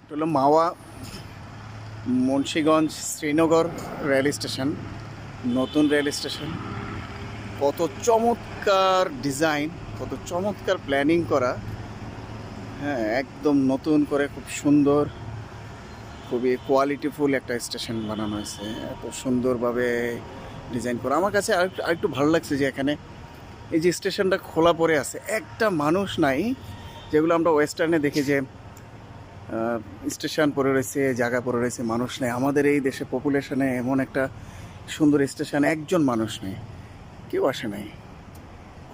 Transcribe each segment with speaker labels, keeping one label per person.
Speaker 1: এটা হলো মাওয়া Munshiganj Srinagar rail station, নতুন রেল স্টেশন। কত চমৎকার ডিজাইন, কত চমৎকার প্ল্যানিং করা। হ্যাঁ, একদম নতুন করে খুব সুন্দর, খুবই কোয়ালিটিফুল একটা স্টেশন বানানো হয়েছে। এত সুন্দরভাবে ডিজাইন করা। আমার কাছে আরেকটু ভালো লাগছে যে এখানে এই যে স্টেশনটা খোলা পড়ে আছে, একটা মানুষ নাই। যেগুলো আমরা ওয়েস্টার্নে দেখি যে স্টেশন পড়ে রয়েছে, জায়গা পড়ে রয়েছে, মানুষ নেই। আমাদের এই দেশে পপুলেশনে এমন একটা সুন্দর স্টেশন, একজন মানুষ নেই, কেউ আসে নাই।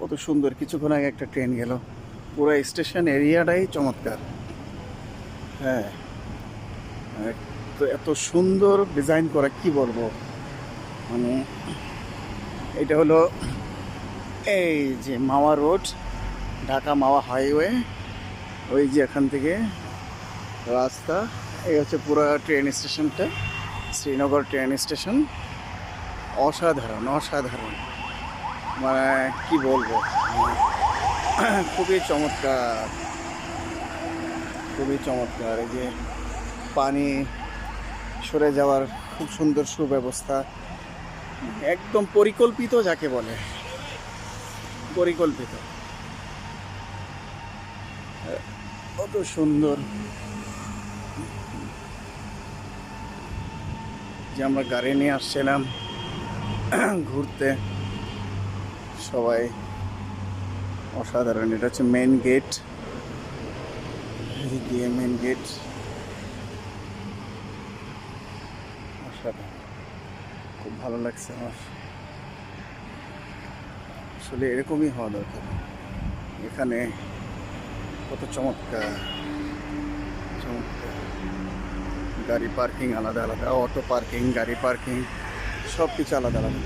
Speaker 1: কত সুন্দর। কিছুক্ষণ আগে একটা ট্রেন গেল। পুরো স্টেশন এরিয়াটাই চমৎকার। হ্যাঁ, তো এত সুন্দর ডিজাইন করা, কি বলবো। মানে এটা হলো এই যে মাওয়া রোড, ঢাকা মাওয়া হাইওয়ে। ওই যে এখান থেকে রাস্তা, এই হচ্ছে পুরো ট্রেন স্টেশনটা, শ্রীনগর ট্রেন স্টেশন। অসাধারণ অসাধারণ, মানে কি বলবো, খুবই চমৎকার, খুবই চমৎকার। এই যে পানি সরে যাওয়ার খুব সুন্দর সুব্যবস্থা, একদম পরিকল্পিত, যাকে বলে পরিকল্পিত। কত সুন্দর যে আমরা গাড়ি নিয়ে আসছিলাম ঘুরতে, সবাই অসাধারণ। এটা হচ্ছে মেন গেট, দিয়ে মেন গেট। অসাধারণ, খুব ভালো লাগছে আমার। আসলে এরকমই হওয়া দরকার। এখানে কত চমৎকার চমৎকার। গাড়ি পার্কিং আলাদা আলাদা, অটো পার্কিং, গাড়ি পার্কিং, সব কিছু আলাদা আলাদা।